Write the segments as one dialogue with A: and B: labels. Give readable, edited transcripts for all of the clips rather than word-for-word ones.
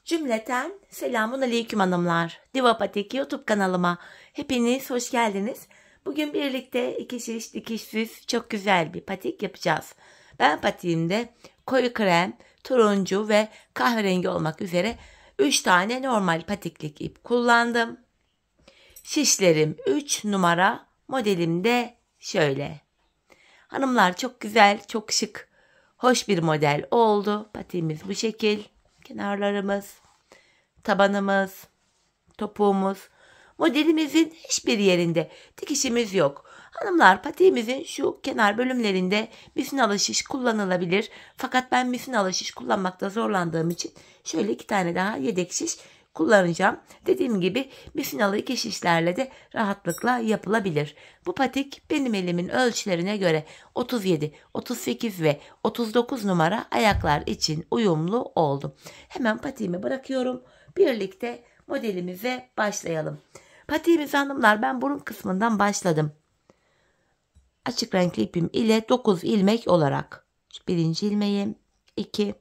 A: Cümleten selamun aleyküm hanımlar. Diva Patik YouTube kanalıma hepiniz hoş geldiniz. Bugün birlikte iki şiş dikişsiz çok güzel bir patik yapacağız. Ben patiğimde koyu krem, turuncu ve kahverengi olmak üzere 3 tane normal patiklik ip kullandım. Şişlerim 3 numara, modelim de şöyle. Hanımlar çok güzel, çok şık, hoş bir model oldu. Patiğimiz bu şekil. Kenarlarımız, tabanımız, topuğumuz, modelimizin hiçbir yerinde dikişimiz yok. Hanımlar, patiğimizin şu kenar bölümlerinde misinalı şiş kullanılabilir. Fakat ben misinalı şiş kullanmakta zorlandığım için şöyle 2 tane daha yedek şiş kullanacağım. Dediğim gibi misinalı 2 şişlerle de rahatlıkla yapılabilir. Bu patik benim elimin ölçülerine göre 37, 38 ve 39 numara ayaklar için uyumlu oldu. Hemen patiğimi bırakıyorum. Birlikte modelimize başlayalım. Patiğimiz hanımlar, ben burun kısmından başladım. Açık renkli ipim ile 9 ilmek olarak. Birinci ilmeğim, 2,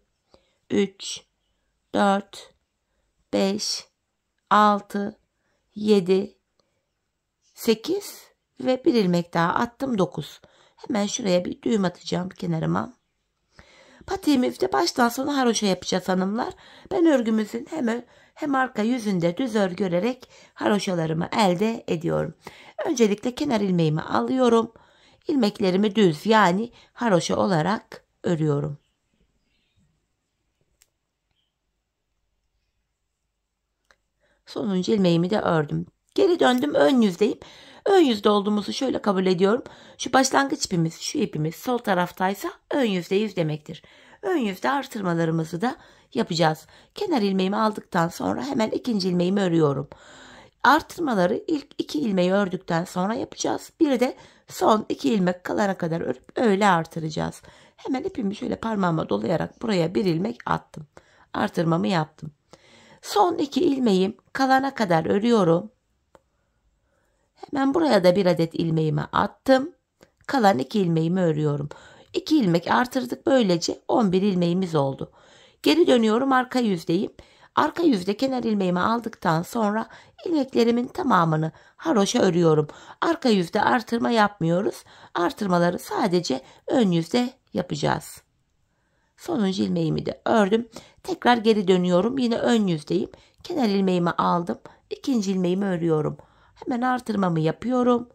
A: 3, 4, 5, 6, 7, 8 ve bir ilmek daha attım, 9. Hemen şuraya bir düğüm atacağım kenarıma. Patiğimizde baştan sona haroşa yapacağız hanımlar. Ben örgümüzün hem arka yüzünde düz örgü örerek haroşalarımı elde ediyorum. Öncelikle kenar ilmeğimi alıyorum. İlmeklerimi düz, yani haroşa olarak örüyorum. Sonuncu ilmeğimi de ördüm. Geri döndüm, ön yüzdeyim. Ön yüzde olduğumuzu şöyle kabul ediyorum. Şu başlangıç ipimiz, şu ipimiz sol taraftaysa ön yüzde 100 demektir. Ön yüzde artırmalarımızı da yapacağız. Kenar ilmeğimi aldıktan sonra hemen ikinci ilmeğimi örüyorum. Artırmaları ilk 2 ilmeği ördükten sonra yapacağız. Bir de son 2 ilmek kalana kadar örüp öyle artıracağız. Hemen ipimi şöyle parmağıma dolayarak buraya bir ilmek attım. Artırmamı yaptım. Son 2 ilmeğim kalana kadar örüyorum. Hemen buraya da bir adet ilmeğimi attım. Kalan 2 ilmeğimi örüyorum. 2 ilmek artırdık, böylece 11 ilmeğimiz oldu. Geri dönüyorum, arka yüzdeyim. Arka yüzde kenar ilmeğimi aldıktan sonra ilmeklerimin tamamını haroşa örüyorum. Arka yüzde artırma yapmıyoruz. Artırmaları sadece ön yüzde yapacağız. Sonuncu ilmeğimi de ördüm. Tekrar geri dönüyorum. Yine ön yüzdeyim. Kenar ilmeğimi aldım. İkinci ilmeğimi örüyorum. Hemen artırmamı yapıyorum.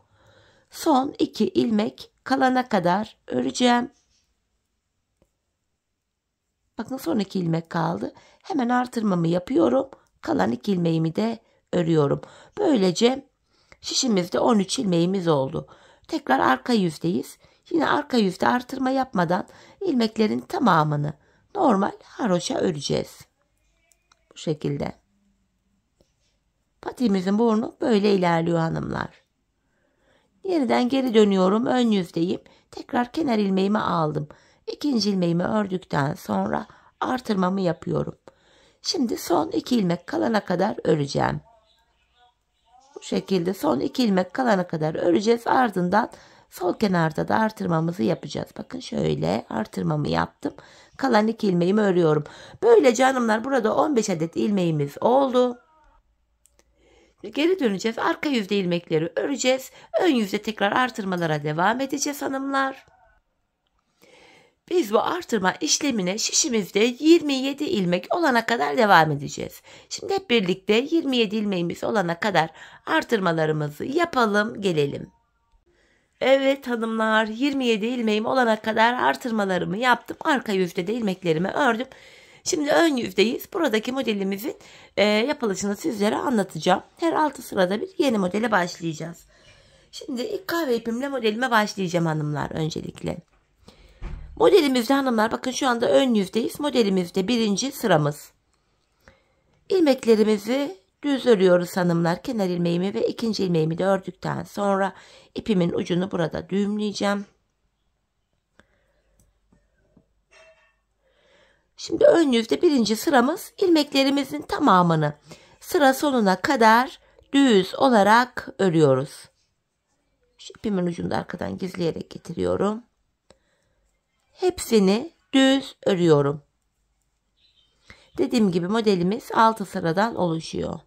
A: Son 2 ilmek kalana kadar öreceğim. Bakın, son 2 ilmek kaldı. Hemen artırmamı yapıyorum. Kalan 2 ilmeğimi de örüyorum. Böylece şişimizde 13 ilmeğimiz oldu. Tekrar arka yüzdeyiz. Yine arka yüzde artırma yapmadan ilmeklerin tamamını normal haroşa öreceğiz. Bu şekilde. Patiğimizin burnu böyle ilerliyor hanımlar. Yeniden geri dönüyorum. Ön yüzdeyim. Tekrar kenar ilmeğimi aldım. İkinci ilmeğimi ördükten sonra artırmamı yapıyorum. Şimdi son 2 ilmek kalana kadar öreceğim. Bu şekilde son 2 ilmek kalana kadar öreceğiz. Ardından sol kenarda da artırmamızı yapacağız. Bakın, şöyle artırmamı yaptım. Kalan 2 ilmeğimi örüyorum. Böylece hanımlar, burada 15 adet ilmeğimiz oldu. Geri döneceğiz. Arka yüzde ilmekleri öreceğiz. Ön yüzde tekrar artırmalara devam edeceğiz hanımlar. Biz bu artırma işlemine şişimizde 27 ilmek olana kadar devam edeceğiz. Şimdi hep birlikte 27 ilmeğimiz olana kadar artırmalarımızı yapalım, gelelim. Evet hanımlar, 27 ilmeğim olana kadar artırmalarımı yaptım. Arka yüzde de ilmeklerimi ördüm. Şimdi ön yüzdeyiz. Buradaki modelimizin yapılışını sizlere anlatacağım. Her 6 sırada bir yeni modele başlayacağız. Şimdi ilk kahve ipimle modelime başlayacağım hanımlar öncelikle. Modelimizde hanımlar, bakın şu anda ön yüzdeyiz. Modelimizde birinci sıramız. İlmeklerimizi düz örüyoruz hanımlar. Kenar ilmeğimi ve ikinci ilmeğimi de ördükten sonra ipimin ucunu burada düğümleyeceğim. Şimdi ön yüzde birinci sıramız, ilmeklerimizin tamamını sıra sonuna kadar düz olarak örüyoruz. Şu ipimin ucunu da arkadan gizleyerek getiriyorum. Hepsini düz örüyorum. Dediğim gibi modelimiz 6 sıradan oluşuyor.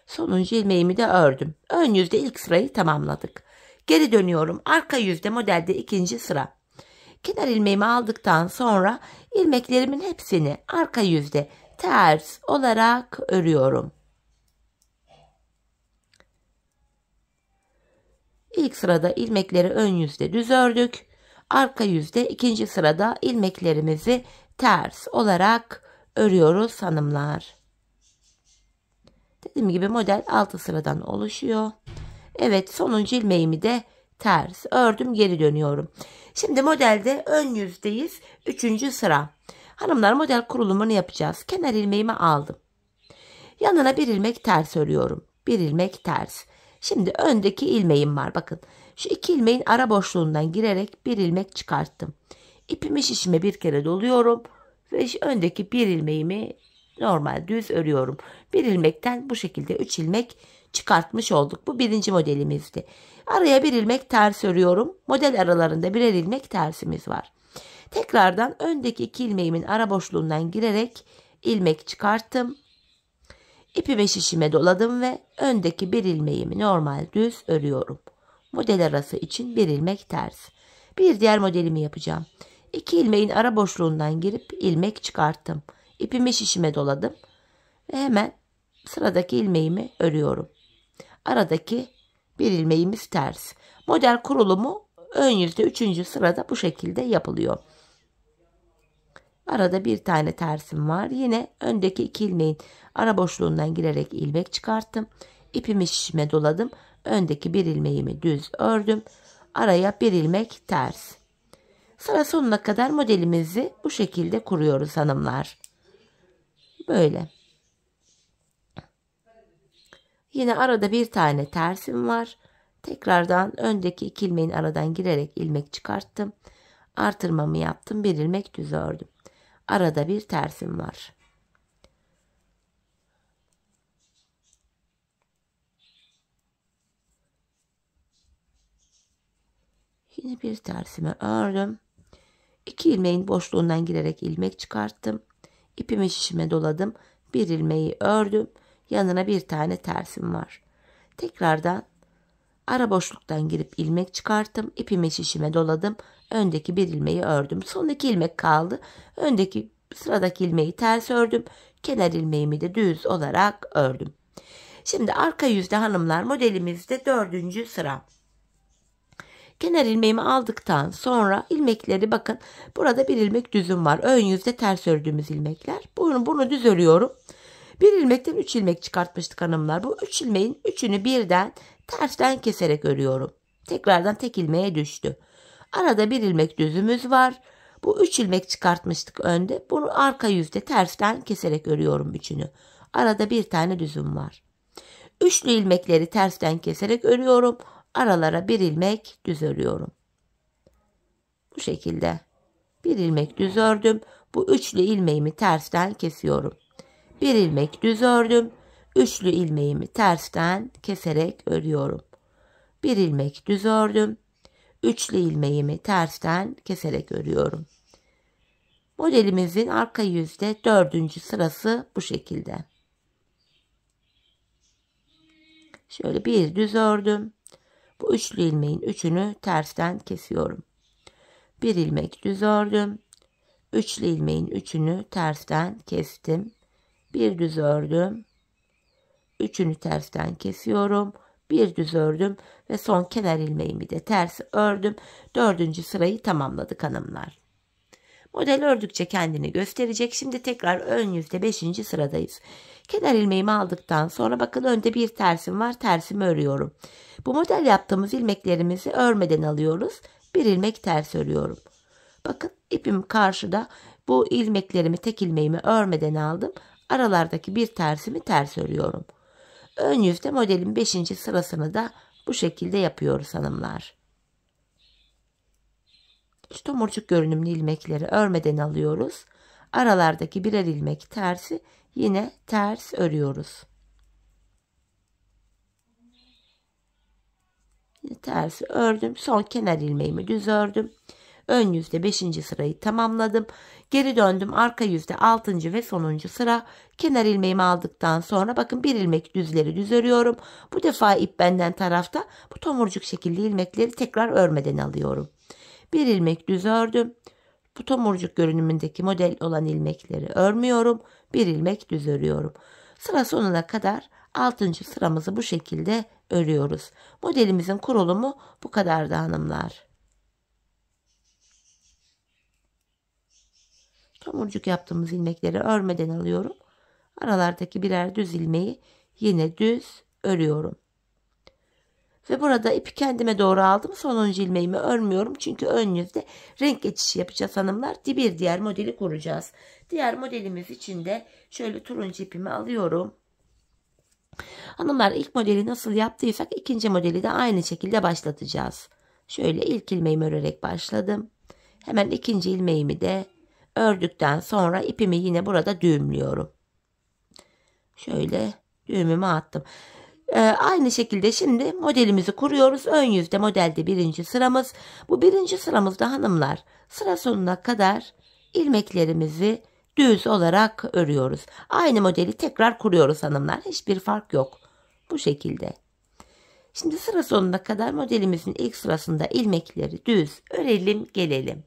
A: Sonuncu ilmeğimi de ördüm. Ön yüzde ilk sırayı tamamladık. Geri dönüyorum. Arka yüzde modelde ikinci sıra. Kenar ilmeğimi aldıktan sonra ilmeklerimin hepsini arka yüzde ters olarak örüyorum. İlk sırada ilmekleri ön yüzde düz ördük. Arka yüzde ikinci sırada ilmeklerimizi ters olarak örüyoruz hanımlar. Dediğim gibi model 6 sıradan oluşuyor. Evet, sonuncu ilmeğimi de ters ördüm, geri dönüyorum. Şimdi modelde ön yüzdeyiz. 3. sıra. Hanımlar, model kurulumunu yapacağız. Kenar ilmeğimi aldım. Yanına bir ilmek ters örüyorum. Bir ilmek ters. Şimdi öndeki ilmeğim var. Bakın, şu iki ilmeğin ara boşluğundan girerek bir ilmek çıkarttım. İpimi şişime bir kere doluyorum ve öndeki bir ilmeğimi normal düz örüyorum. Bir ilmekten bu şekilde 3 ilmek çıkartmış olduk. Bu birinci modelimizdi. Araya bir ilmek ters örüyorum. Model aralarında birer ilmek tersimiz var. Tekrardan öndeki iki ilmeğimin ara boşluğundan girerek ilmek çıkarttım. İpimi şişime doladım ve öndeki bir ilmeğimi normal düz örüyorum. Model arası için bir ilmek ters. Bir diğer modelimi yapacağım. İki ilmeğin ara boşluğundan girip ilmek çıkarttım. İpimi şişime doladım ve hemen sıradaki ilmeğimi örüyorum. Aradaki bir ilmeğimiz ters. Model kurulumu ön yüzde 3. sırada bu şekilde yapılıyor. Arada bir tane tersim var. Yine öndeki iki ilmeğin ara boşluğundan girerek ilmek çıkarttım. İpimi şişime doladım. Öndeki bir ilmeğimi düz ördüm. Araya bir ilmek ters. Sıra sonuna kadar modelimizi bu şekilde kuruyoruz hanımlar. Böyle. Yine arada bir tane tersim var. Tekrardan öndeki iki ilmeğin aradan girerek ilmek çıkarttım. Artırmamı yaptım. Bir ilmek düz ördüm. Arada bir tersim var. Yine bir tersimi ördüm. İki ilmeğin boşluğundan girerek ilmek çıkarttım. İpimi şişime doladım. Bir ilmeği ördüm. Yanına bir tane tersim var. Tekrardan ara boşluktan girip ilmek çıkarttım. İpimi şişime doladım. Öndeki bir ilmeği ördüm. Son iki ilmek kaldı. Öndeki sıradaki ilmeği ters ördüm. Kenar ilmeğimi de düz olarak ördüm. Şimdi arka yüzde hanımlar modelimizde 4. sıra. Kenar ilmeğimi aldıktan sonra ilmekleri bakın, burada bir ilmek düzüm var. Ön yüzde ters ördüğümüz ilmekler. Bunu düz örüyorum. Bir ilmekten 3 ilmek çıkartmıştık hanımlar. Bu 3 ilmeğin 3'ünü birden tersten keserek örüyorum. Tekrardan tek ilmeğe düştü. Arada bir ilmek düzümüz var. Bu 3 ilmek çıkartmıştık önde. Bunu arka yüzde tersten keserek örüyorum üçünü. Arada bir tane düzüm var. Üçlü ilmekleri tersten keserek örüyorum. Aralara bir ilmek düz örüyorum. Bu şekilde. Bir ilmek düz ördüm. Bu üçlü ilmeğimi tersten kesiyorum. Bir ilmek düz ördüm. Üçlü ilmeğimi tersten keserek örüyorum. Bir ilmek düz ördüm. Üçlü ilmeğimi tersten keserek örüyorum. Modelimizin arka yüzde 4. sırası bu şekilde. Şöyle bir düz ördüm. Bu üçlü ilmeğin üçünü tersten kesiyorum. Bir ilmek düz ördüm. Üçlü ilmeğin üçünü tersten kestim. Bir düz ördüm. Üçünü tersten kesiyorum. Bir düz ördüm ve son kenar ilmeğimi de ters ördüm. 4. sırayı tamamladık hanımlar. Model ördükçe kendini gösterecek. Şimdi tekrar ön yüzde 5. sıradayız. Kenar ilmeğimi aldıktan sonra bakın önde bir tersim var. Tersimi örüyorum. Bu model yaptığımız ilmeklerimizi örmeden alıyoruz. Bir ilmek ters örüyorum. Bakın ipim karşıda. Bu ilmeklerimi, tek ilmeğimi örmeden aldım. Aralardaki bir tersimi ters örüyorum. Ön yüzde modelin 5. sırasını da bu şekilde yapıyoruz hanımlar. Şu tomurcuk görünümlü ilmekleri örmeden alıyoruz. Aralardaki birer ilmek tersi yine ters örüyoruz. Şimdi tersi ördüm. Son kenar ilmeğimi düz ördüm. Ön yüzde 5. sırayı tamamladım. Geri döndüm. Arka yüzde 6. ve sonuncu sıra. Kenar ilmeğimi aldıktan sonra bakın bir ilmek düzleri düz örüyorum. Bu defa ip benden tarafta. Bu tomurcuk şekilli ilmekleri tekrar örmeden alıyorum. Bir ilmek düz ördüm. Bu tomurcuk görünümündeki model olan ilmekleri örmüyorum. Bir ilmek düz örüyorum. Sıra sonuna kadar 6. sıramızı bu şekilde örüyoruz. Modelimizin kurulumu bu kadardı hanımlar. Tomurcuk yaptığımız ilmekleri örmeden alıyorum. Aralardaki birer düz ilmeği yine düz örüyorum. Ve burada ipi kendime doğru aldım. Sonuncu ilmeğimi örmüyorum. Çünkü ön yüzde renk geçişi yapacağız hanımlar. Bir diğer modeli kuracağız. Diğer modelimiz için de şöyle turuncu ipimi alıyorum. Hanımlar ilk modeli nasıl yaptıysak ikinci modeli de aynı şekilde başlatacağız. Şöyle ilk ilmeğimi örerek başladım. Hemen ikinci ilmeğimi de ördükten sonra ipimi yine burada düğümlüyorum. Şöyle düğümümü attım. Aynı şekilde şimdi modelimizi kuruyoruz. Ön yüzde modelde birinci sıramız. Bu birinci sıramızda hanımlar sıra sonuna kadar ilmeklerimizi düz olarak örüyoruz. Aynı modeli tekrar kuruyoruz hanımlar. Hiçbir fark yok. Bu şekilde. Şimdi sıra sonuna kadar modelimizin ilk sırasında ilmekleri düz örelim gelelim.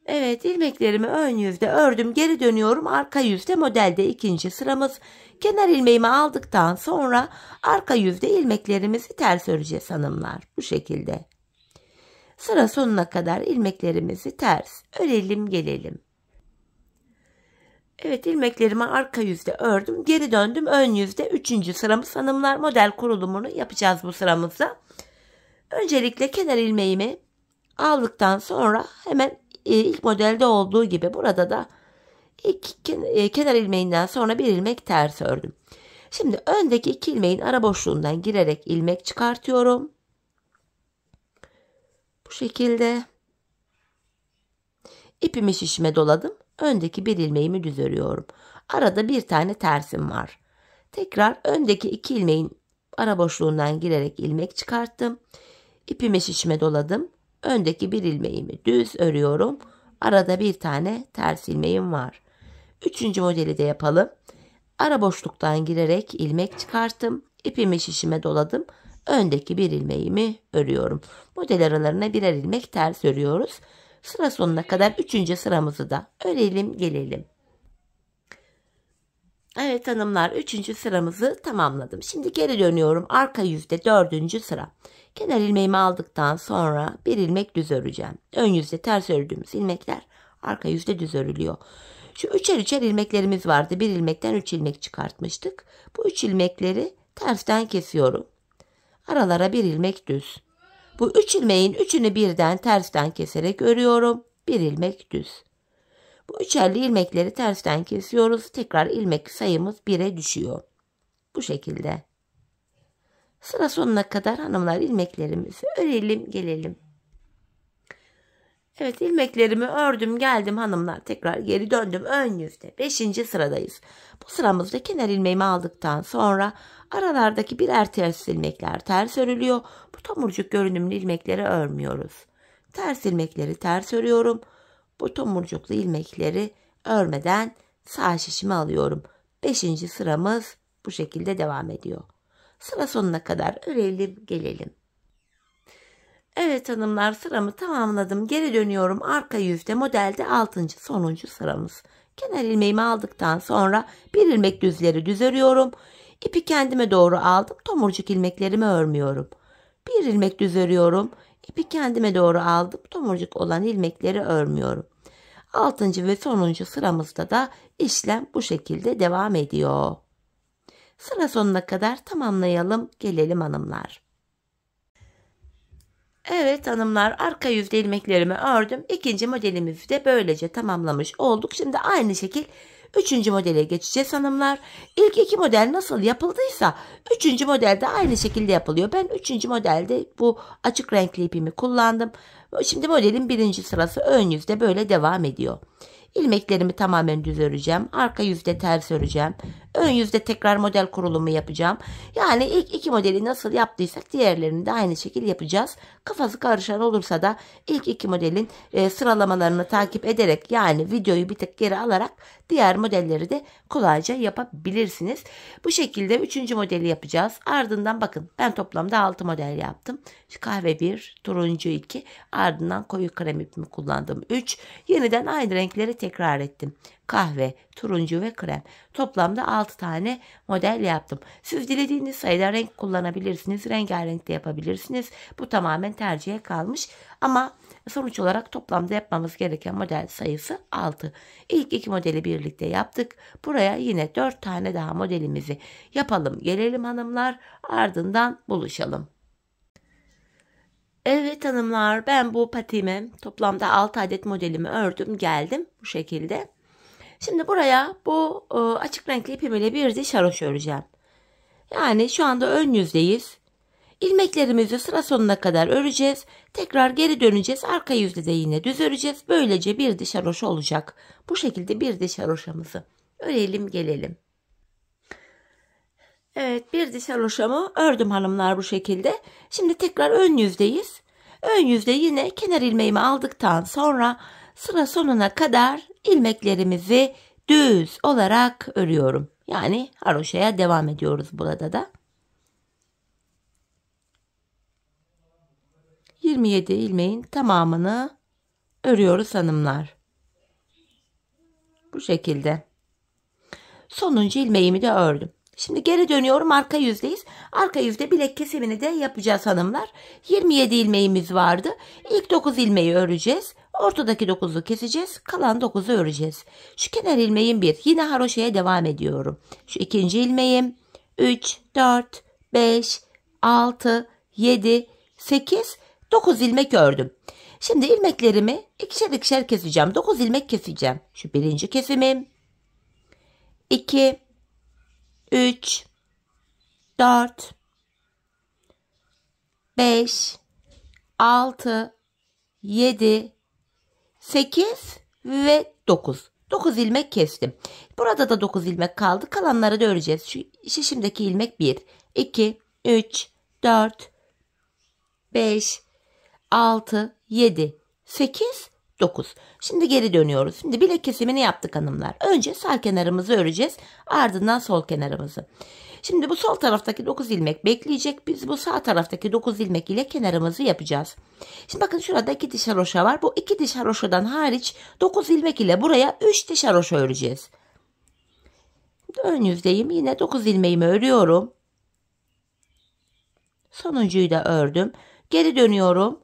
A: Evet, ilmeklerimi ön yüzde ördüm. Geri dönüyorum. Arka yüzde modelde ikinci sıramız. Kenar ilmeğimi aldıktan sonra arka yüzde ilmeklerimizi ters öreceğiz hanımlar. Bu şekilde. Sıra sonuna kadar ilmeklerimizi ters örelim gelelim. Evet, ilmeklerimi arka yüzde ördüm. Geri döndüm. Ön yüzde 3. sıramız hanımlar. Model kurulumunu yapacağız bu sıramızda. Öncelikle kenar ilmeğimi aldıktan sonra hemen ilk modelde olduğu gibi burada da kenar ilmeğinden sonra bir ilmek ters ördüm. Şimdi öndeki iki ilmeğin ara boşluğundan girerek ilmek çıkartıyorum. Bu şekilde ipimi şişime doladım. Öndeki bir ilmeğimi düz örüyorum. Arada bir tane tersim var. Tekrar öndeki iki ilmeğin ara boşluğundan girerek ilmek çıkarttım. İpimi şişime doladım. Öndeki bir ilmeğimi düz örüyorum. Arada bir tane ters ilmeğim var. Üçüncü modeli de yapalım. Ara boşluktan girerek ilmek çıkarttım. İpimi şişime doladım. Öndeki bir ilmeğimi örüyorum. Model aralarına birer ilmek ters örüyoruz. Sıra sonuna kadar 3. sıramızı da örelim gelelim. Evet hanımlar, 3. sıramızı tamamladım. Şimdi geri dönüyorum. Arka yüzde 4. sıra. Kenar ilmeğimi aldıktan sonra bir ilmek düz öreceğim. Ön yüzde ters ördüğümüz ilmekler arka yüzde düz örülüyor. Şu üçer ilmeklerimiz vardı. Bir ilmekten 3 ilmek çıkartmıştık. Bu 3 ilmekleri tersten kesiyorum. Aralara bir ilmek düz. Bu 3 ilmeğin 3'ünü birden tersten keserek örüyorum. Bir ilmek düz. Bu üçerli ilmekleri tersten kesiyoruz. Tekrar ilmek sayımız 1'e düşüyor. Bu şekilde. Sıra sonuna kadar hanımlar ilmeklerimizi örelim gelelim. Evet, ilmeklerimi ördüm geldim hanımlar. Tekrar geri döndüm. Ön yüzde 5. sıradayız. Bu sıramızda kenar ilmeğimi aldıktan sonra aralardaki birer ters ilmekler ters örülüyor. Bu tomurcuk görünümlü ilmekleri örmüyoruz. Ters ilmekleri ters örüyorum. Bu tomurcuklu ilmekleri örmeden sağ şişimi alıyorum. 5. sıramız bu şekilde devam ediyor. Sıra sonuna kadar örelim gelelim. Evet hanımlar, sıramı tamamladım. Geri dönüyorum. Arka yüzde modelde 6. sonuncu sıramız. Kenar ilmeğimi aldıktan sonra bir ilmek düzleri düz örüyorum. İpi kendime doğru aldım. Tomurcuk ilmeklerimi örmüyorum. Bir ilmek düz örüyorum. İpi kendime doğru aldım. Tomurcuk olan ilmekleri örmüyorum. 6. ve sonuncu sıramızda da işlem bu şekilde devam ediyor. Sıra sonuna kadar tamamlayalım gelelim hanımlar. Evet hanımlar, arka yüzde ilmeklerimi ördüm. İkinci modelimizi de böylece tamamlamış olduk. Şimdi aynı şekil 3. modele geçeceğiz hanımlar. İlk 2 model nasıl yapıldıysa 3. modelde aynı şekilde yapılıyor. Ben 3. modelde bu açık renkli ipimi kullandım. Şimdi modelin 1. sırası ön yüzde böyle devam ediyor. İlmeklerimi tamamen düz öreceğim. Arka yüzde ters öreceğim. ön yüzde tekrar model kurulumu yapacağım. Yani ilk iki modeli nasıl yaptıysak diğerlerini de aynı şekilde yapacağız. Kafası karışan olursa da ilk iki modelin sıralamalarını takip ederek, yani videoyu bir tık geri alarak diğer modelleri de kolayca yapabilirsiniz. Bu şekilde üçüncü modeli yapacağız. Ardından bakın ben toplamda 6 model yaptım. Kahve 1, turuncu 2, ardından koyu krem ipimi kullandım 3. Yeniden aynı renkleri tekrar ettim. Kahve, turuncu ve krem. Toplamda 6 tane model yaptım. Siz dilediğiniz sayıda renk kullanabilirsiniz. Rengarenk de yapabilirsiniz. Bu tamamen tercihe kalmış. Ama sonuç olarak toplamda yapmamız gereken model sayısı 6. İlk iki modeli birlikte yaptık. Buraya yine 4 tane daha modelimizi yapalım. Gelelim hanımlar. Ardından buluşalım. Evet hanımlar, ben bu patiğime toplamda 6 adet modelimi ördüm geldim bu şekilde. Şimdi buraya bu açık renkli ipimle bir diş haroşa öreceğim. Yani şu anda ön yüzdeyiz. İlmeklerimizi sıra sonuna kadar öreceğiz. Tekrar geri döneceğiz. Arka yüzde de yine düz öreceğiz. Böylece bir diş haroşa olacak. Bu şekilde bir diş haroşamızı örelim gelelim. Evet, bir diş haroşamı ördüm hanımlar bu şekilde. Şimdi tekrar ön yüzdeyiz. Ön yüzde yine kenar ilmeğimi aldıktan sonra sıra sonuna kadar ilmeklerimizi düz olarak örüyorum. Yani haroşaya devam ediyoruz burada da. 27 ilmeğin tamamını örüyoruz hanımlar. Bu şekilde. Sonuncu ilmeğimi de ördüm. Şimdi geri dönüyorum, arka yüzdeyiz. Arka yüzde bilek kesimini de yapacağız hanımlar. 27 ilmeğimiz vardı. İlk 9 ilmeği öreceğiz. Ortadaki 9'u keseceğiz. Kalan 9'u öreceğiz. Şu kenar ilmeğim 1. Yine haroşaya devam ediyorum. Şu ikinci ilmeğim 3, 4, 5, 6, 7, 8, 9 ilmek ördüm. Şimdi ilmeklerimi ikişer ikişer keseceğim. 9 ilmek keseceğim. Şu birinci kesimim. 2, 3, 4, 5, 6, 7, 8 ve 9. 9 ilmek kestim. Burada da 9 ilmek kaldı. Kalanları da öreceğiz. Şu şişimdeki ilmek 1, 2, 3, 4, 5, 6, 7, 8, 9. Şimdi geri dönüyoruz. Şimdi bilek kesimini yaptık hanımlar. Önce sağ kenarımızı öreceğiz. Ardından sol kenarımızı. Şimdi bu sol taraftaki 9 ilmek bekleyecek. Biz bu sağ taraftaki 9 ilmek ile kenarımızı yapacağız. Şimdi bakın şurada 2 diş haroşa var. Bu 2 diş haroşadan hariç 9 ilmek ile buraya 3 diş haroşa öreceğiz. Ön yüzdeyim. Yine 9 ilmeğimi örüyorum. Sonuncuyu da ördüm. Geri dönüyorum.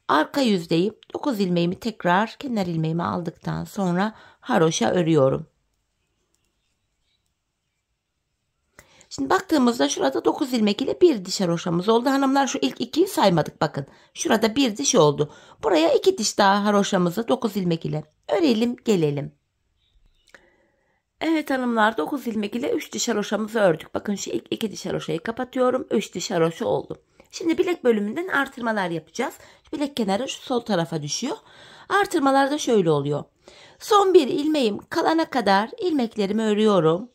A: Arka yüzdeyim. 9 ilmeğimi tekrar kenar ilmeğimi aldıktan sonra haroşa örüyorum. Şimdi baktığımızda şurada 9 ilmek ile bir diş haroşamız oldu. Hanımlar şu ilk 2'yi saymadık bakın. Şurada bir diş oldu. Buraya 2 diş daha haroşamızı 9 ilmek ile örelim gelelim. Evet hanımlar, 9 ilmek ile 3 diş haroşamızı ördük. Bakın şu ilk 2 diş haroşayı kapatıyorum. 3 diş haroşa oldu. Şimdi bilek bölümünden artırmalar yapacağız. Bilek kenarı şu sol tarafa düşüyor. Artırmalar da şöyle oluyor. Son bir ilmeğim kalana kadar ilmeklerimi örüyorum.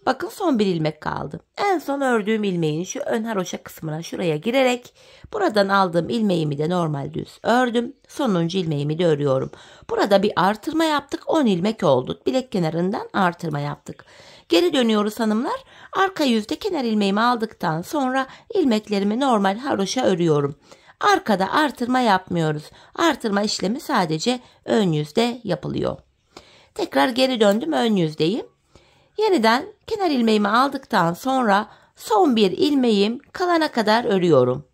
A: Bakın son bir ilmek kaldı. En son ördüğüm ilmeğin şu ön haroşa kısmına şuraya girerek buradan aldığım ilmeğimi de normal düz ördüm. Sonuncu ilmeğimi de örüyorum. Burada bir artırma yaptık. 10 ilmek oldu. Bilek kenarından artırma yaptık. Geri dönüyoruz hanımlar. Arka yüzde kenar ilmeğimi aldıktan sonra ilmeklerimi normal haroşa örüyorum. Arkada artırma yapmıyoruz. Artırma işlemi sadece ön yüzde yapılıyor. Tekrar geri döndüm, ön yüzdeyim. Yeniden kenar ilmeğimi aldıktan sonra son bir ilmeğim kalana kadar örüyorum.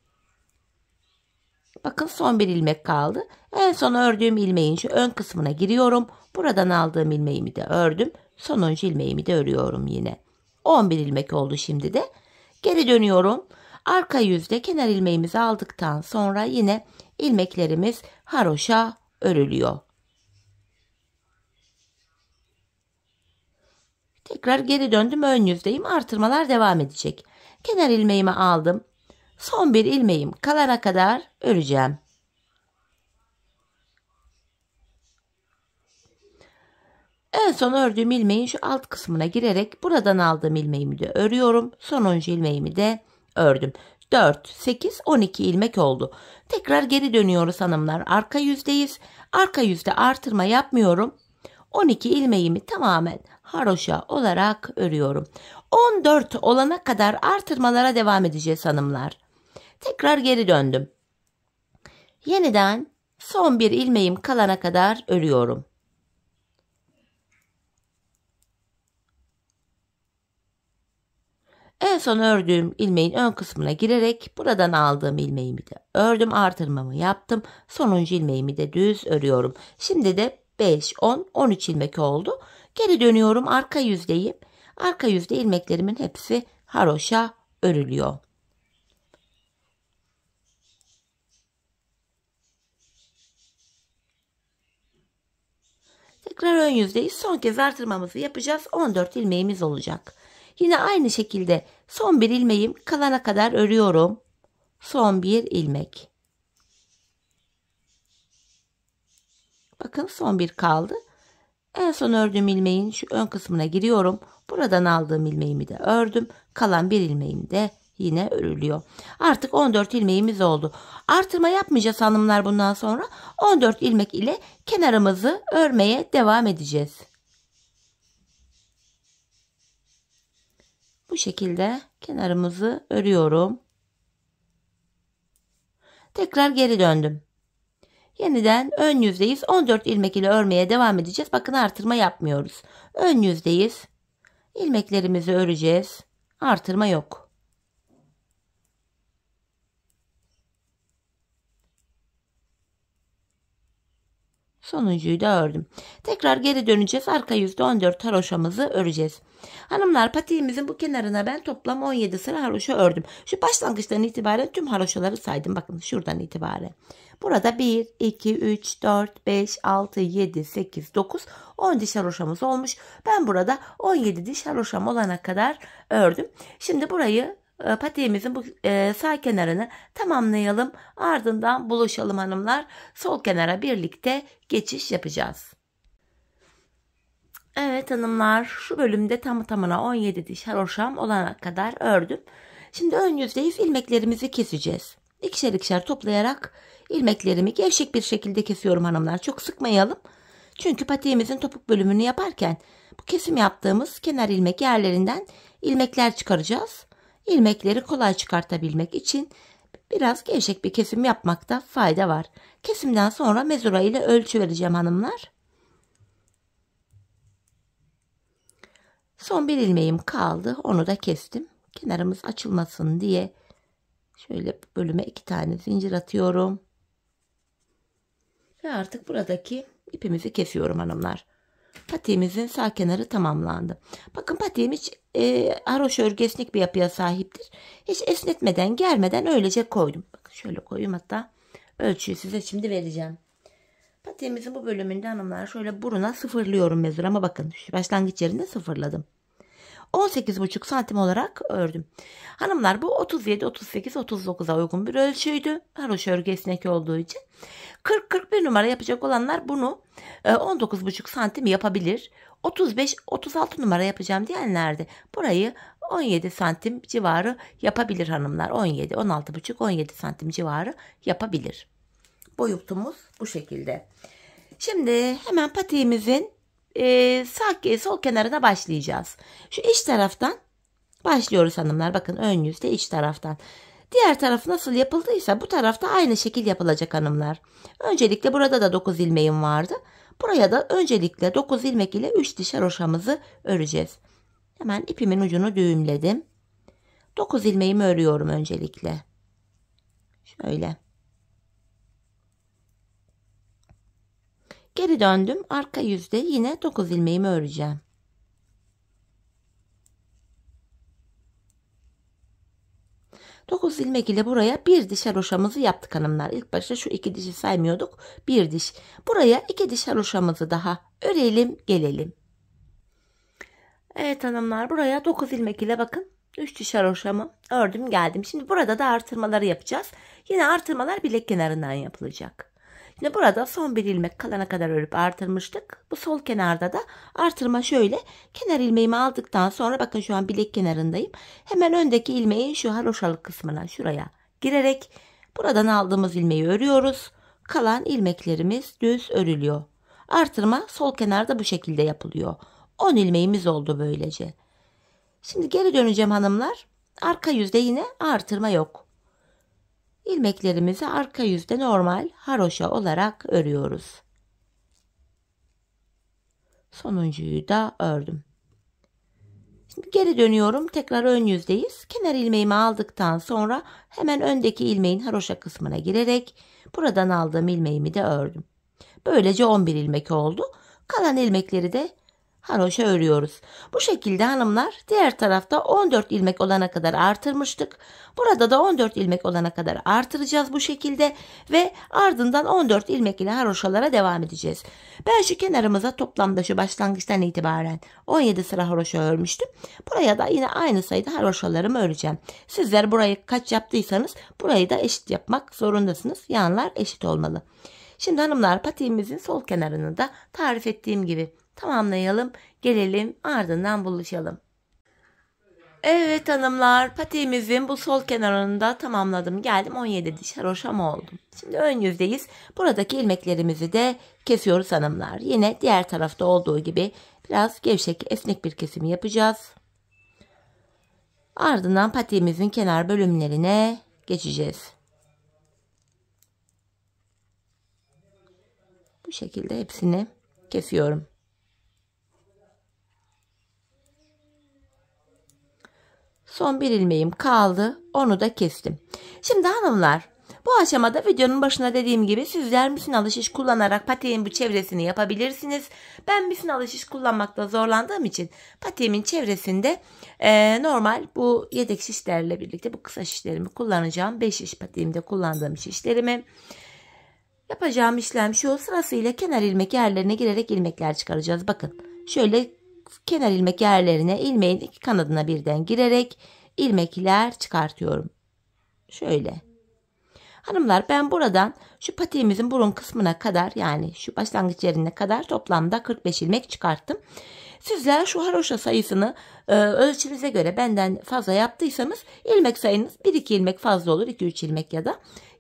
A: Bakın son bir ilmek kaldı. En son ördüğüm ilmeğin şu ön kısmına giriyorum. Buradan aldığım ilmeğimi de ördüm. Sonuncu ilmeğimi de örüyorum yine. 11 ilmek oldu şimdi de. Geri dönüyorum. Arka yüzde kenar ilmeğimizi aldıktan sonra yine ilmeklerimiz haroşa örülüyor. Tekrar geri döndüm, ön yüzdeyim. Artırmalar devam edecek. Kenar ilmeğimi aldım. Son bir ilmeğim kalana kadar öreceğim. En son ördüğüm ilmeğin şu alt kısmına girerek buradan aldığım ilmeğimi de örüyorum. Sonuncu ilmeğimi de ördüm. 4, 8, 12 ilmek oldu. Tekrar geri dönüyoruz hanımlar. Arka yüzdeyiz. Arka yüzde artırma yapmıyorum. 12 ilmeğimi tamamen haroşa olarak örüyorum. 14 olana kadar artırmalara devam edeceğiz hanımlar. Tekrar geri döndüm. Yeniden son bir ilmeğim kalana kadar örüyorum. En son ördüğüm ilmeğin ön kısmına girerek buradan aldığım ilmeğimi de ördüm. Artırmamı yaptım. Sonuncu ilmeğimi de düz örüyorum. Şimdi de 5, 10, 13 ilmek oldu. Geri dönüyorum. Arka yüzdeyim. Arka yüzde ilmeklerimin hepsi haroşa örülüyor. Tekrar ön yüzdeyiz. Son kez artırmamızı yapacağız. 14 ilmeğimiz olacak. Yine aynı şekilde son bir ilmeğim kalana kadar örüyorum. Son bir ilmek. Bakın son bir kaldı. En son ördüğüm ilmeğin şu ön kısmına giriyorum. Buradan aldığım ilmeğimi de ördüm. Kalan bir ilmeğim de yine örülüyor. Artık 14 ilmeğimiz oldu. Artırma yapmayacağız hanımlar bundan sonra. 14 ilmek ile kenarımızı örmeye devam edeceğiz. Bu şekilde kenarımızı örüyorum. Tekrar geri döndüm. Yeniden ön yüzdeyiz. 14 ilmek ile örmeye devam edeceğiz. Bakın artırma yapmıyoruz. Ön yüzdeyiz. İlmeklerimizi öreceğiz. Artırma yok. Sonuncuyu da ördüm. Tekrar geri döneceğiz. Arka yüzde 14 haroşamızı öreceğiz. Hanımlar, patiğimizin bu kenarına ben toplam 17 sıra haroşa ördüm. Şu başlangıçtan itibaren tüm haroşaları saydım. Bakın şuradan itibaren. Burada 1, 2, 3, 4, 5, 6, 7, 8, 9, 10 diş haroşamız olmuş. Ben burada 17 diş haroşam olana kadar ördüm. Şimdi burayı patiğimizin bu sağ kenarını tamamlayalım. Ardından buluşalım hanımlar. Sol kenara birlikte geçiş yapacağız. Evet hanımlar, şu bölümde tamına 17 diş haroşam olana kadar ördüm. Şimdi ön yüzdeyiz, ilmeklerimizi keseceğiz. İkişer ikişer toplayarak ilmeklerimi gevşek bir şekilde kesiyorum hanımlar. Çok sıkmayalım. Çünkü patiğimizin topuk bölümünü yaparken bu kesim yaptığımız kenar ilmek yerlerinden ilmekler çıkaracağız. İlmekleri kolay çıkartabilmek için biraz gevşek bir kesim yapmakta fayda var. Kesimden sonra mezura ile ölçü vereceğim hanımlar. Son bir ilmeğim kaldı. Onu da kestim. Kenarımız açılmasın diye şöyle bölüme 2 tane zincir atıyorum. Ve artık buradaki ipimizi kesiyorum hanımlar. Patiğimizin sağ kenarı tamamlandı. Bakın patiğim hiç haroşa örgü esnek bir yapıya sahiptir. Hiç esnetmeden, germeden öylece koydum. Bakın şöyle koyayım, hatta ölçüyü size şimdi vereceğim. Patiğimizin bu bölümünde hanımlar şöyle buruna sıfırlıyorum mezurama. Bakın şu başlangıç yerinde sıfırladım. 18,5 santim olarak ördüm. Hanımlar bu 37, 38, 39'a uygun bir ölçüydü. Haroşa örgü esnek olduğu için. 40-41 numara yapacak olanlar bunu 19,5 santim yapabilir. 35-36 numara yapacağım diyenler de burayı 17 santim civarı yapabilir hanımlar. 17, 16,5, 17 santim civarı yapabilir. Boyutumuz bu şekilde. Şimdi hemen patiğimizin sol kenarına başlayacağız. Şu iç taraftan başlıyoruz hanımlar. Bakın ön yüzde iç taraftan. Diğer tarafı nasıl yapıldıysa bu tarafta aynı şekil yapılacak hanımlar. Öncelikle burada da 9 ilmeğim vardı. Buraya da öncelikle 9 ilmek ile 3 diş haroşamızı öreceğiz. Hemen ipimin ucunu düğümledim. 9 ilmeğimi örüyorum öncelikle. Şöyle. Geri döndüm. Arka yüzde yine 9 ilmeğimi öreceğim. Dokuz ilmek ile buraya bir diş haroşamızı yaptık hanımlar. İlk başta şu 2 dişi saymıyorduk. Bir diş. Buraya 2 diş haroşamızı daha örelim, gelelim. Evet hanımlar, buraya 9 ilmek ile bakın 3 diş haroşamı ördüm, geldim. Şimdi burada da artırmaları yapacağız. Yine artırmalar bilek kenarından yapılacak. Şimdi burada son bir ilmek kalana kadar örüp artırmıştık. Bu sol kenarda da artırma şöyle. Kenar ilmeğimi aldıktan sonra bakın şu an bilek kenarındayım. Hemen öndeki ilmeğin şu haroşalık kısmına şuraya girerek buradan aldığımız ilmeği örüyoruz. Kalan ilmeklerimiz düz örülüyor. Artırma sol kenarda bu şekilde yapılıyor. 10 ilmeğimiz oldu böylece. Şimdi geri döneceğim hanımlar. Arka yüzde yine artırma yok. İlmeklerimizi arka yüzde normal haroşa olarak örüyoruz. Sonuncuyu da ördüm. Şimdi geri dönüyorum. Tekrar ön yüzdeyiz. Kenar ilmeğimi aldıktan sonra hemen öndeki ilmeğin haroşa kısmına girerek buradan aldığım ilmeğimi de ördüm. Böylece 11 ilmek oldu. Kalan ilmekleri de haroşa örüyoruz. Bu şekilde hanımlar diğer tarafta 14 ilmek olana kadar artırmıştık. Burada da 14 ilmek olana kadar artıracağız bu şekilde ve ardından 14 ilmek ile haroşalara devam edeceğiz. Ben şu kenarımıza toplamda şu başlangıçtan itibaren 17 sıra haroşa örmüştüm. Buraya da yine aynı sayıda haroşalarımı öreceğim. Sizler burayı kaç yaptıysanız burayı da eşit yapmak zorundasınız. Yanlar eşit olmalı. Şimdi hanımlar patiğimizin sol kenarını da tarif ettiğim gibi tamamlayalım, gelelim ardından buluşalım. Evet hanımlar, patiğimizin bu sol kenarını da tamamladım. Geldim 17 diş haroşam oldum. Şimdi ön yüzdeyiz. Buradaki ilmeklerimizi de kesiyoruz hanımlar. Yine diğer tarafta olduğu gibi biraz gevşek, esnek bir kesimi yapacağız. Ardından patiğimizin kenar bölümlerine geçeceğiz. Bu şekilde hepsini kesiyorum. Son bir ilmeğim kaldı. Onu da kestim. Şimdi hanımlar bu aşamada videonun başına dediğim gibi sizler misin alışış kullanarak patiğin bu çevresini yapabilirsiniz. Ben misin alışış kullanmakta zorlandığım için patiğimin çevresinde normal bu yedek şişlerle birlikte bu kısa şişlerimi kullanacağım. 5 şiş patiğimde kullandığım şişlerimi. Yapacağım işlem şu: sırasıyla kenar ilmek yerlerine girerek ilmekler çıkaracağız. Bakın şöyle kenar ilmek yerlerine ilmeğin iki kanadına birden girerek ilmekler çıkartıyorum. Şöyle. Hanımlar ben buradan şu patiğimizin burun kısmına kadar, yani şu başlangıç yerine kadar toplamda 45 ilmek çıkarttım. Sizler şu haroşa sayısını ölçünüze göre benden fazla yaptıysanız ilmek sayınız 1-2 ilmek fazla olur. 2-3 ilmek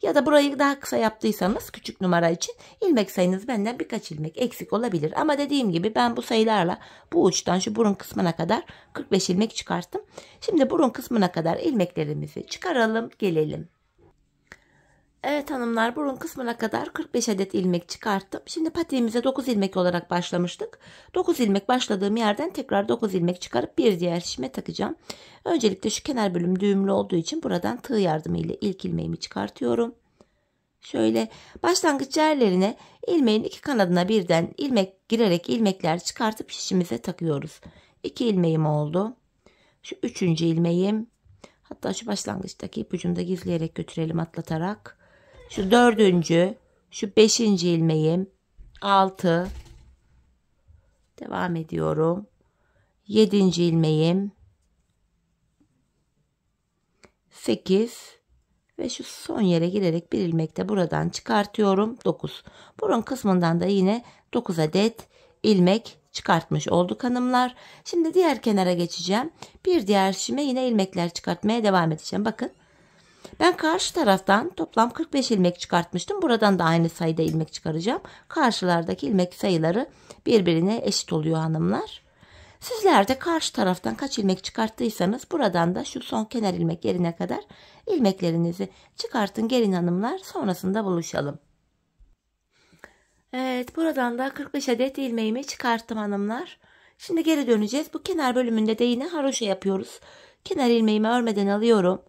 A: ya da burayı daha kısa yaptıysanız küçük numara için ilmek sayınız benden birkaç ilmek eksik olabilir. Ama dediğim gibi ben bu sayılarla bu uçtan şu burun kısmına kadar 45 ilmek çıkarttım. Şimdi burun kısmına kadar ilmeklerimizi çıkaralım, gelelim. Evet hanımlar, burun kısmına kadar 45 adet ilmek çıkarttım. Şimdi patiğimize 9 ilmek olarak başlamıştık. 9 ilmek başladığım yerden tekrar 9 ilmek çıkarıp bir diğer şişime takacağım. Öncelikle şu kenar bölüm düğümlü olduğu için buradan tığ yardımıyla ilk ilmeğimi çıkartıyorum. Şöyle başlangıç yerlerine ilmeğin iki kanadına birden ilmek girerek ilmekler çıkartıp şişimize takıyoruz. 2 ilmeğim oldu. Şu 3. ilmeğim. Hatta şu başlangıçtaki ipucunu da gizleyerek götürelim atlatarak. Şu 4. şu 5. ilmeğim. 6. Devam ediyorum. 7. ilmeğim. 8 ve şu son yere girerek bir ilmek de buradan çıkartıyorum. 9. Burun kısmından da yine 9 adet ilmek çıkartmış olduk hanımlar. Şimdi diğer kenara geçeceğim. Bir diğer şişime yine ilmekler çıkartmaya devam edeceğim. Bakın. Ben karşı taraftan toplam 45 ilmek çıkartmıştım. Buradan da aynı sayıda ilmek çıkaracağım. Karşılardaki ilmek sayıları birbirine eşit oluyor hanımlar. Sizler de karşı taraftan kaç ilmek çıkarttıysanız buradan da şu son kenar ilmek yerine kadar ilmeklerinizi çıkartın gelin hanımlar. Sonrasında buluşalım. Evet, buradan da 45 adet ilmeğimi çıkarttım hanımlar. Şimdi geri döneceğiz. Bu kenar bölümünde de yine haroşa yapıyoruz. Kenar ilmeğimi örmeden alıyorum.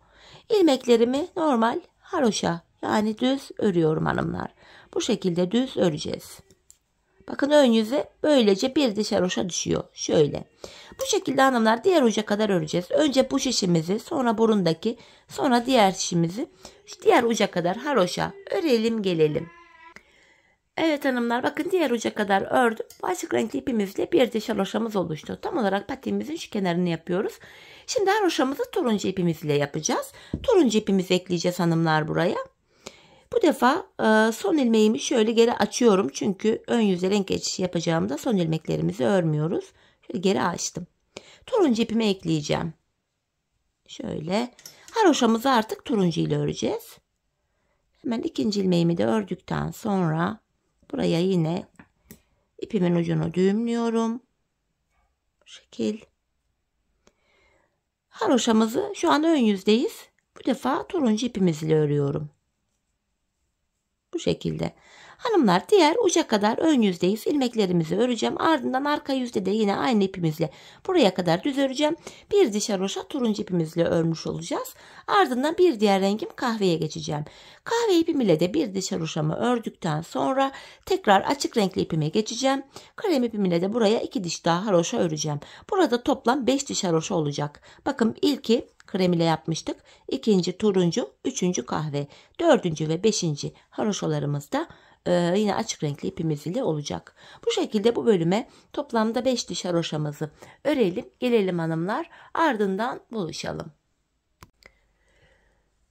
A: İlmeklerimi normal haroşa, yani düz örüyorum hanımlar. Bu şekilde düz öreceğiz. Bakın ön yüze böylece bir diş haroşa düşüyor. Şöyle. Bu şekilde hanımlar diğer uca kadar öreceğiz. Önce bu şişimizi, sonra burundaki, sonra diğer şişimizi diğer uca kadar haroşa örelim gelelim. Evet hanımlar, bakın diğer uca kadar ördüm. Bu açık renkli ipimizle bir diş haroşamız oluştu. Tam olarak patiğimizin şu kenarını yapıyoruz. Şimdi haroşamızı turuncu ipimizle yapacağız. Turuncu ipimizi ekleyeceğiz hanımlar buraya. Bu defa son ilmeğimi şöyle geri açıyorum. Çünkü ön yüzde renk geçişi yapacağımda son ilmeklerimizi örmüyoruz. Şöyle geri açtım. Turuncu ipimi ekleyeceğim. Şöyle haroşamızı artık turuncu ile öreceğiz. Hemen ikinci ilmeğimi de ördükten sonra buraya yine ipimin ucunu düğümlüyorum. Bu şekil. Haroşamızı şu an ön yüzdeyiz. Bu defa turuncu ipimizle örüyorum. Bu şekilde. Hanımlar diğer uca kadar ön yüzdeyiz. İlmeklerimizi öreceğim. Ardından arka yüzde de yine aynı ipimizle buraya kadar düz öreceğim. Bir diş haroşa turuncu ipimizle örmüş olacağız. Ardından bir diğer rengim kahveye geçeceğim. Kahve ipim ile de bir diş haroşamı ördükten sonra tekrar açık renkli ipime geçeceğim. Krem ipim ile de buraya 2 diş daha haroşa öreceğim. Burada toplam 5 diş haroşa olacak. Bakın ilki krem ile yapmıştık. İkinci turuncu, üçüncü kahve, dördüncü ve beşinci haroşalarımız da yine açık renkli ipimiz ile olacak. Bu şekilde bu bölüme toplamda 5 diş haroşamızı örelim. Gelelim hanımlar. Ardından buluşalım.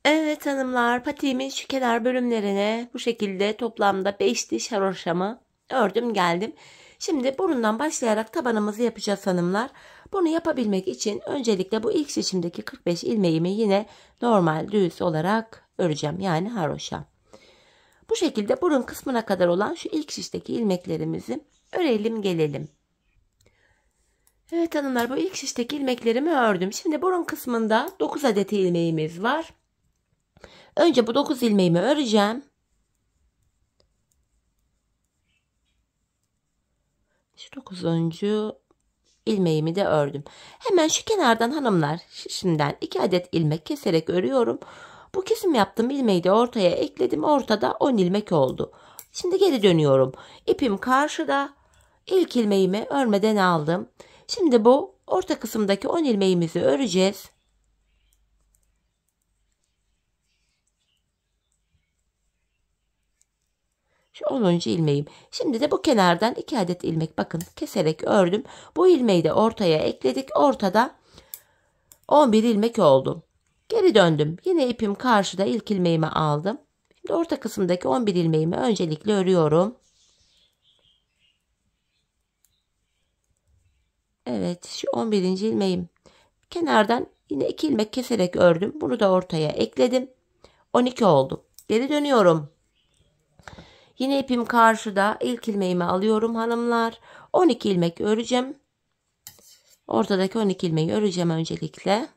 A: Evet hanımlar, patiğimin şu kenar bölümlerine bu şekilde toplamda 5 diş haroşamı ördüm geldim. Şimdi burundan başlayarak tabanımızı yapacağız hanımlar. Bunu yapabilmek için öncelikle bu ilk şişimdeki 45 ilmeğimi yine normal düz olarak öreceğim. Yani haroşa. Bu şekilde burun kısmına kadar olan şu ilk şişteki ilmeklerimizi örelim gelelim. Evet hanımlar, bu ilk şişteki ilmeklerimi ördüm. Şimdi burun kısmında 9 adet ilmeğimiz var. Önce bu 9 ilmeğimi öreceğim. Şu 9. ilmeğimi de ördüm. Hemen şu kenardan hanımlar şişimden 2 adet ilmek keserek örüyorum. Bu kesim yaptığım ilmeği de ortaya ekledim. Ortada 10 ilmek oldu. Şimdi geri dönüyorum. İpim karşıda. İlk ilmeğimi örmeden aldım. Şimdi bu orta kısımdaki 10 ilmeğimizi öreceğiz. Şu 10. ilmeğim. Şimdi de bu kenardan 2 adet ilmek bakın keserek ördüm. Bu ilmeği de ortaya ekledik. Ortada 11 ilmek oldu. Geri döndüm. Yine ipim karşıda, ilk ilmeğimi aldım. Şimdi orta kısımdaki 11 ilmeğimi öncelikle örüyorum. Evet, şu 11. ilmeğim. Kenardan yine 2 ilmek keserek ördüm. Bunu da ortaya ekledim. 12 oldu. Geri dönüyorum. Yine ipim karşıda, ilk ilmeğimi alıyorum hanımlar. 12 ilmek öreceğim. Ortadaki 12 ilmeği öreceğim öncelikle.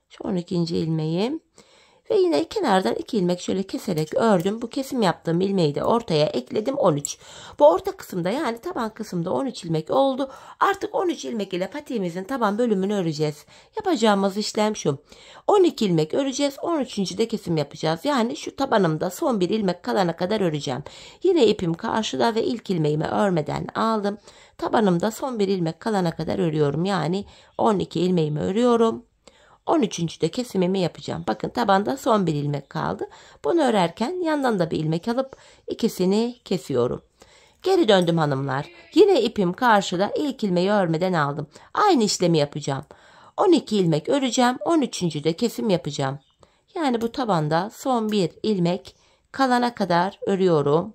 A: Şu 12. ilmeğim. Ve yine kenardan 2 ilmek şöyle keserek ördüm. Bu kesim yaptığım ilmeği de ortaya ekledim. 13. Bu orta kısımda yani taban kısımda 13 ilmek oldu. Artık 13 ilmek ile patiğimizin taban bölümünü öreceğiz. Yapacağımız işlem şu. 12 ilmek öreceğiz. 13. de kesim yapacağız. Yani şu tabanımda son bir ilmek kalana kadar öreceğim. Yine ipim karşıda ve ilk ilmeğimi örmeden aldım. Tabanımda son bir ilmek kalana kadar örüyorum. Yani 12 ilmeğimi örüyorum. 13. de kesimimi yapacağım. Bakın tabanda son bir ilmek kaldı. Bunu örerken yandan da bir ilmek alıp ikisini kesiyorum. Geri döndüm hanımlar. Yine ipim karşıda, ilk ilmeği örmeden aldım. Aynı işlemi yapacağım. 12 ilmek öreceğim. 13. de kesim yapacağım. Yani bu tabanda son bir ilmek kalana kadar örüyorum.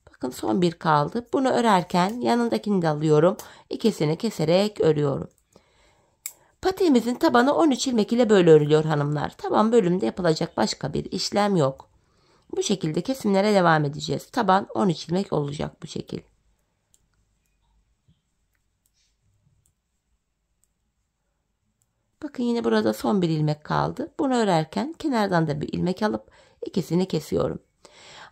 A: Bakın son bir kaldı. Bunu örerken yanındakini de alıyorum. İkisini keserek örüyorum. Patiğimizin tabanı 13 ilmek ile böyle örülüyor hanımlar. Taban bölümünde yapılacak başka bir işlem yok. Bu şekilde kesimlere devam edeceğiz. Taban 13 ilmek olacak bu şekil. Bakın yine burada son bir ilmek kaldı. Bunu örerken kenardan da bir ilmek alıp ikisini kesiyorum.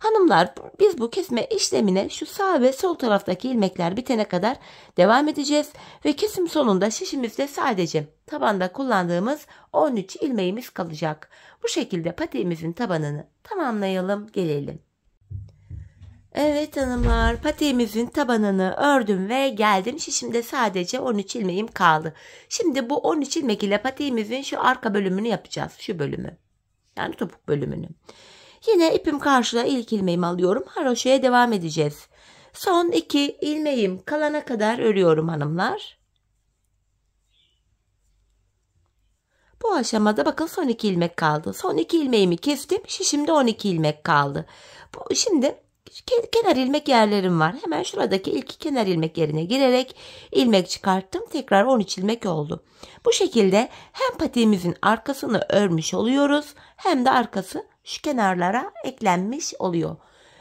A: Hanımlar, biz bu kesme işlemine şu sağ ve sol taraftaki ilmekler bitene kadar devam edeceğiz. Ve kesim sonunda şişimizde sadece tabanda kullandığımız 13 ilmeğimiz kalacak. Bu şekilde patiğimizin tabanını tamamlayalım gelelim. Evet hanımlar, patiğimizin tabanını ördüm ve geldim. Şişimde sadece 13 ilmeğim kaldı. Şimdi bu 13 ilmek ile patiğimizin şu arka bölümünü yapacağız. Şu bölümü. Yani topuk bölümünü. Yine ipim karşıda, ilk ilmeğimi alıyorum. Haroşaya devam edeceğiz. Son 2 ilmeğim kalana kadar örüyorum hanımlar. Bu aşamada bakın son 2 ilmek kaldı. Son 2 ilmeğimi kestim. Şişimde 12 ilmek kaldı. Şimdi kenar ilmek yerlerim var. Hemen şuradaki ilk kenar ilmek yerine girerek ilmek çıkarttım. Tekrar 13 ilmek oldu. Bu şekilde hem patiğimizin arkasını örmüş oluyoruz hem de arkası şu kenarlara eklenmiş oluyor.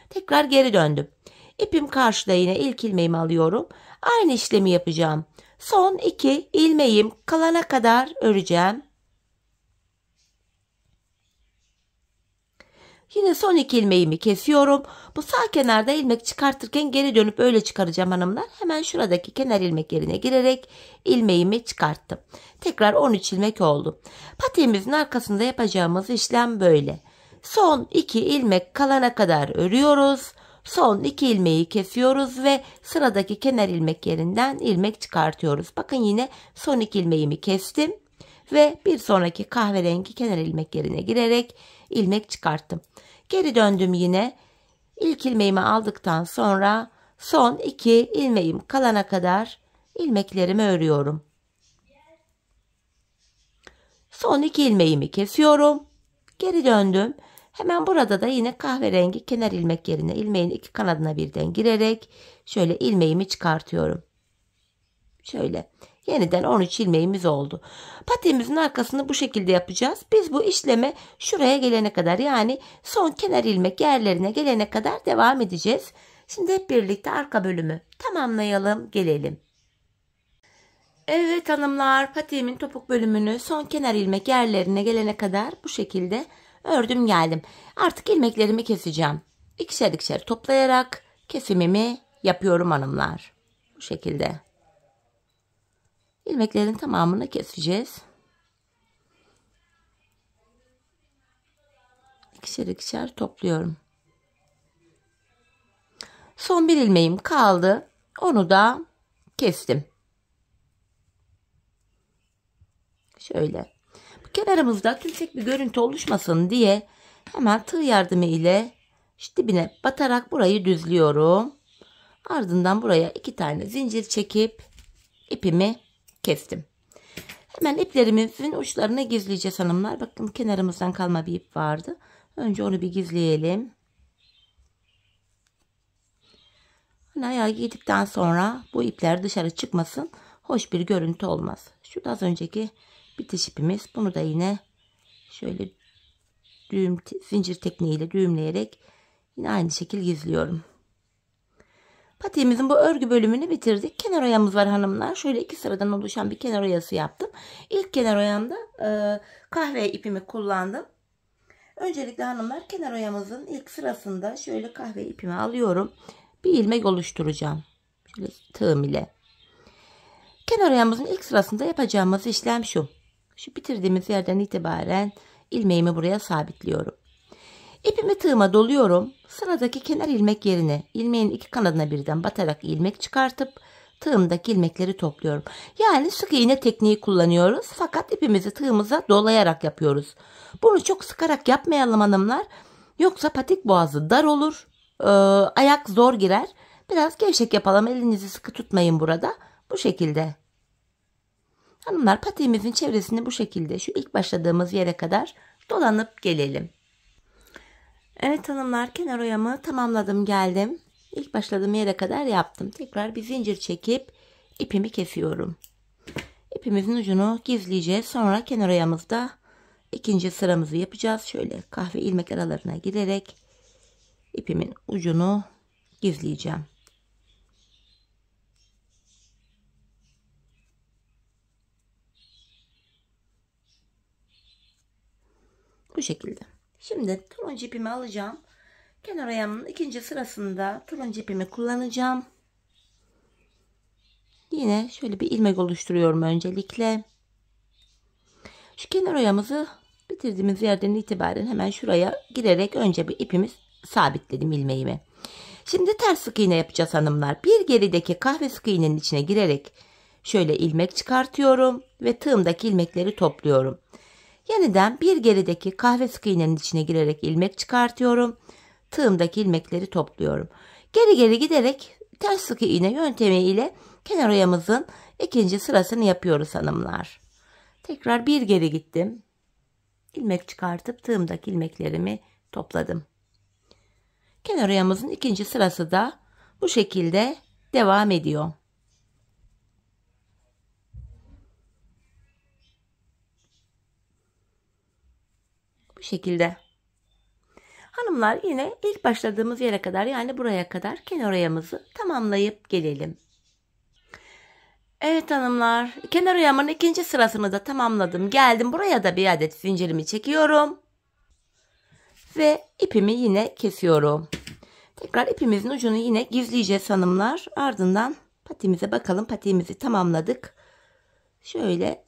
A: Tekrar geri döndüm. İpim karşıda, yine ilk ilmeğimi alıyorum. Aynı işlemi yapacağım. Son 2 ilmeğim kalana kadar öreceğim. Yine son 2 ilmeğimi kesiyorum. Bu sağ kenarda ilmek çıkartırken geri dönüp öyle çıkaracağım hanımlar. Hemen şuradaki kenar ilmek yerine girerek ilmeğimi çıkarttım. Tekrar 13 ilmek oldu. Patiğimizin arkasında yapacağımız işlem böyle. Son 2 ilmek kalana kadar örüyoruz. Son 2 ilmeği kesiyoruz ve sıradaki kenar ilmek yerinden ilmek çıkartıyoruz. Bakın yine son 2 ilmeğimi kestim ve bir sonraki kahverengi kenar ilmek yerine girerek ilmek çıkarttım. Geri döndüm, yine ilk ilmeğimi aldıktan sonra son 2 ilmeğim kalana kadar ilmeklerimi örüyorum. Son 2 ilmeğimi kesiyorum. Geri döndüm. Hemen burada da yine kahverengi kenar ilmek yerine ilmeğin 2 kanadına birden girerek şöyle ilmeğimi çıkartıyorum. Şöyle yeniden 13 ilmeğimiz oldu. Patiğimizin arkasını bu şekilde yapacağız. Biz bu işleme şuraya gelene kadar, yani son kenar ilmek yerlerine gelene kadar devam edeceğiz. Şimdi hep birlikte arka bölümü tamamlayalım, gelelim. Evet hanımlar, patiğimin topuk bölümünü son kenar ilmek yerlerine gelene kadar bu şekilde ördüm geldim. Artık ilmeklerimi keseceğim. İkişer ikişer toplayarak kesimimi yapıyorum hanımlar. Bu şekilde. İlmeklerin tamamını keseceğiz. İkişer ikişer topluyorum. Son bir ilmeğim kaldı. Onu da kestim. Şöyle. Bu kenarımızda tümsek bir görüntü oluşmasın diye hemen tığ yardımı ile dibine batarak burayı düzlüyorum. Ardından buraya 2 tane zincir çekip ipimi kestim. Hemen iplerimizin uçlarını gizleyeceğiz hanımlar. Bakın kenarımızdan kalma bir ip vardı. Önce onu bir gizleyelim. Ayağı giydikten sonra bu ipler dışarı çıkmasın. Hoş bir görüntü olmaz. Şurada az önceki bitiş ipimiz. Bunu da yine şöyle zincir tekniğiyle düğümleyerek yine aynı şekil gizliyorum. Patiğimizin bu örgü bölümünü bitirdik. Kenar oyamız var hanımlar. Şöyle 2 sıradan oluşan bir kenar oyası yaptım. İlk kenar oyamda kahve ipimi kullandım. Öncelikle hanımlar, kenar oyamızın ilk sırasında şöyle kahve ipimi alıyorum. Bir ilmek oluşturacağım. Şöyle tığım ile. Kenar oyamızın ilk sırasında yapacağımız işlem şu. Şu bitirdiğimiz yerden itibaren ilmeğimi buraya sabitliyorum. İpimi tığıma doluyorum. Sıradaki kenar ilmek yerine ilmeğin 2 kanadına birden batarak ilmek çıkartıp tığımdaki ilmekleri topluyorum. Yani sık iğne tekniği kullanıyoruz. Fakat ipimizi tığımıza dolayarak yapıyoruz. Bunu çok sıkarak yapmayalım hanımlar. Yoksa patik boğazı dar olur. Ayak zor girer. Biraz gevşek yapalım. Elinizi sıkı tutmayın burada. Bu şekilde. Hanımlar, patiğimizin çevresini bu şekilde şu ilk başladığımız yere kadar dolanıp gelelim. Evet hanımlar, kenar oyamı tamamladım geldim. İlk başladığım yere kadar yaptım. Tekrar bir zincir çekip ipimi kesiyorum. İpimizin ucunu gizleyeceğiz. Sonra kenar oyamızda ikinci sıramızı yapacağız. Şöyle kahve ilmek aralarına girerek ipimin ucunu gizleyeceğim. Bu şekilde. Şimdi turuncu ipimi alacağım. Kenar ayağımın ikinci sırasında turuncu ipimi kullanacağım. Yine şöyle bir ilmek oluşturuyorum öncelikle. Şu kenar oyamızı bitirdiğimiz yerden itibaren hemen şuraya girerek önce bir ipimi sabitledim ilmeğimi. Şimdi ters sık iğne yapacağız hanımlar. Bir gerideki kahve sık iğnenin içine girerek şöyle ilmek çıkartıyorum ve tığımdaki ilmekleri topluyorum. Yeniden bir gerideki kahve sık iğnenin içine girerek ilmek çıkartıyorum. Tığımdaki ilmekleri topluyorum. Geri geri giderek ters sık iğne yöntemi ile kenar oyamızın ikinci sırasını yapıyoruz hanımlar. Tekrar bir geri gittim. İlmek çıkartıp tığımdaki ilmeklerimi topladım. Kenar oyamızın ikinci sırası da bu şekilde devam ediyor. Bu şekilde. Hanımlar yine ilk başladığımız yere kadar, yani buraya kadar kenar oyamızı tamamlayıp gelelim. Evet hanımlar, kenar oyamın ikinci sırasını da tamamladım. Geldim buraya da bir adet zincirimi çekiyorum. Ve ipimi yine kesiyorum. Tekrar ipimizin ucunu yine gizleyeceğiz hanımlar. Ardından patiğimize bakalım. Patiğimizi tamamladık. Şöyle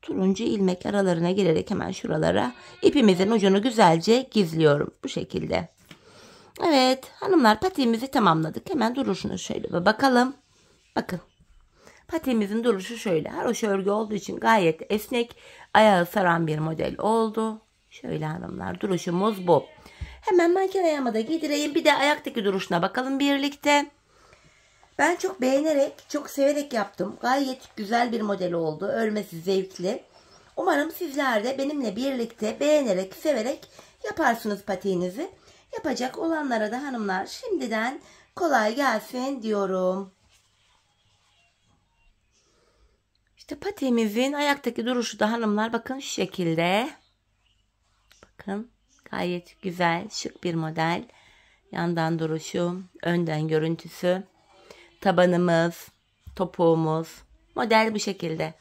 A: turuncu ilmek aralarına girerek hemen şuralara ipimizin ucunu güzelce gizliyorum. Bu şekilde. Evet hanımlar, patiğimizi tamamladık. Hemen duruşunu şöyle bir bakalım. Bakın. Patiğimizin duruşu şöyle. Haroşa örgü olduğu için gayet esnek, ayağı saran bir model oldu. Şöyle hanımlar, duruşumuz bu. Hemen manken ayağıma da giydireyim. Bir de ayaktaki duruşuna bakalım birlikte. Ben çok beğenerek, çok severek yaptım. Gayet güzel bir model oldu. Örmesi zevkli. Umarım sizler de benimle birlikte beğenerek, severek yaparsınız patiğinizi. Yapacak olanlara da hanımlar şimdiden kolay gelsin diyorum. İşte patiğimizin ayaktaki duruşu da hanımlar bakın şu şekilde. Bakın gayet güzel, şık bir model. Yandan duruşu, önden görüntüsü, tabanımız, topuğumuz, model bu şekilde.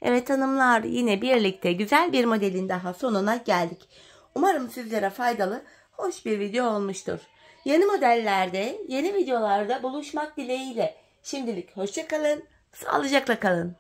A: Evet hanımlar, yine birlikte güzel bir modelin daha sonuna geldik. Umarım sizlere faydalı, hoş bir video olmuştur. Yeni modellerde, yeni videolarda buluşmak dileğiyle. Şimdilik hoşça kalın, sağlıcakla kalın.